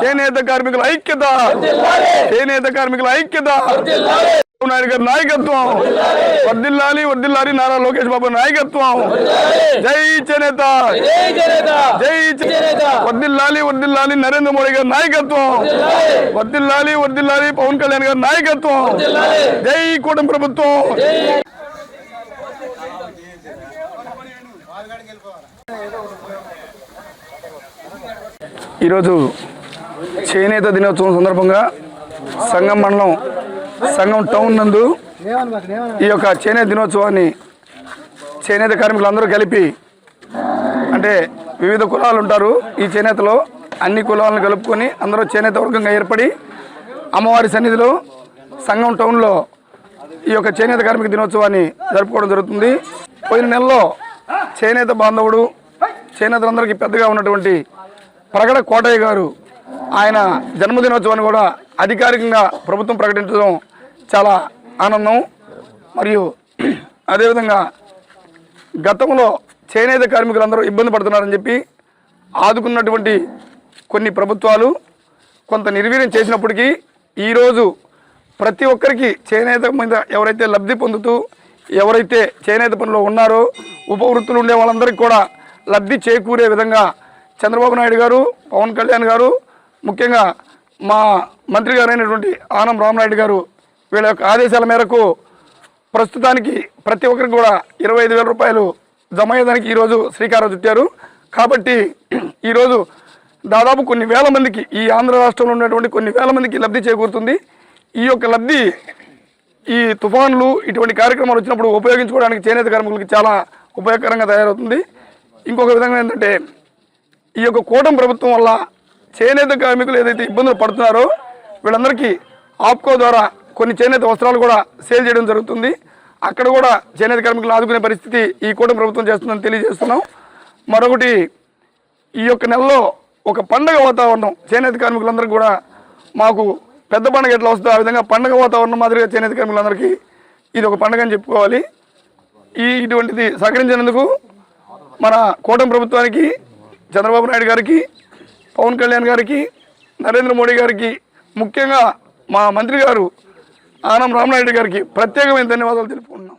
చేనేత కార్మికుల ఐక్యత, చేనేత కార్మికుల ఐక్యత, నాయుడు గారి నాయకత్వం వర్ధిల్లాలి, వర్ధిల్లాలి నారా లోకేష్ బాబు నాయకత్వం. జై చేనేత, జై చేనేత, వర్ధిల్లాలి, వర్ధిల్లాలి నరేంద్ర మోడీ గారి నాయకత్వం, వర్ధిల్లాలి, వర్ధిల్లాలి పవన్ కళ్యాణ్ గారి నాయకత్వం. జై కూటమి ప్రభుత్వం. ఈరోజు చేనేత దినోత్సవం సందర్భంగా సంగం మండలం, సంగం టౌన్ నందు ఈ యొక్క చేనేత దినోత్సవాన్ని చేనేత కార్మికులందరూ కలిపి, అంటే వివిధ కులాలు ఉంటారు ఈ చేనేతలో, అన్ని కులాలను కలుపుకొని అందరూ చేనేత వర్గంగా ఏర్పడి అమ్మవారి సన్నిధిలో సంగం టౌన్లో ఈ యొక్క చేనేత కార్మిక దినోత్సవాన్ని జరుపుకోవడం జరుగుతుంది. పోయిన నెలలో చేనేత బాంధవుడు, చేనేతలందరికీ పెద్దగా ఉన్నటువంటి ప్రగడ కోటయ్య గారు ఆయన జన్మదినోత్సవాన్ని కూడా అధికారికంగా ప్రభుత్వం ప్రకటించడం చాలా ఆనందం. మరియు అదేవిధంగా గతంలో చేనేత కార్మికులందరూ ఇబ్బంది పడుతున్నారని చెప్పి ఆదుకున్నటువంటి కొన్ని ప్రభుత్వాలు కొంత నిర్వీర్యం చేసినప్పటికీ ఈరోజు ప్రతి ఒక్కరికి చేనేత మీద ఎవరైతే లబ్ధి పొందుతూ, ఎవరైతే చేనేత పనిలో ఉన్నారో ఉపవృత్తులు ఉండే వాళ్ళందరికీ కూడా లబ్ధి చేకూరే విధంగా చంద్రబాబు నాయుడు గారు, పవన్ కళ్యాణ్ గారు, ముఖ్యంగా మా మంత్రి గారు అయినటువంటి ఆనం రామనాయుడు గారు వీళ్ళ యొక్క ఆదేశాల మేరకు ప్రస్తుతానికి ప్రతి ఒక్కరికి కూడా 25,000 రూపాయలు జమ అయ్యేదానికి ఈరోజు శ్రీకారం చుట్టారు. కాబట్టి ఈరోజు దాదాపు కొన్ని వేల మందికి, ఈ ఆంధ్ర రాష్ట్రంలో ఉన్నటువంటి కొన్ని వేల మందికి లబ్ధి చేకూరుతుంది. ఈ యొక్క లబ్ధి ఈ తుఫాన్లు ఇటువంటి కార్యక్రమాలు వచ్చినప్పుడు ఉపయోగించుకోవడానికి చేనేత కార్మికులకి చాలా ఉపయోగకరంగా తయారవుతుంది. ఇంకొక విధంగా ఏంటంటే ఈ యొక్క కూటమి ప్రభుత్వం వల్ల చేనేత కార్మికులు ఏదైతే ఇబ్బందులు పడుతున్నారో వీళ్ళందరికీ ఆప్కో ద్వారా కొన్ని చేనేత వస్త్రాలు కూడా సేల్ చేయడం జరుగుతుంది. అక్కడ కూడా చేనేత కార్మికులు ఆదుకునే పరిస్థితి ఈ కూటమి ప్రభుత్వం చేస్తుందని తెలియజేస్తున్నాం. మరొకటి, ఈ యొక్క నెలలో ఒక పండగ వాతావరణం చేనేత కార్మికులందరికీ కూడా, మాకు పెద్ద పండుగ ఎట్లా వస్తుందో ఆ విధంగా పండగ వాతావరణం మాదిరిగా చేనేత కార్మికులందరికీ ఇది ఒక పండుగ అని చెప్పుకోవాలి. ఇటువంటిది సహకరించినందుకు మన కూటమి ప్రభుత్వానికి, చంద్రబాబు నాయుడు గారికి, పవన్ కళ్యాణ్ గారికి, నరేంద్ర మోడీ గారికి, ముఖ్యంగా మా మంత్రి గారు ఆనం రామనాయుడు గారికి ప్రత్యేకమైన ధన్యవాదాలు తెలుపుకుంటున్నాం.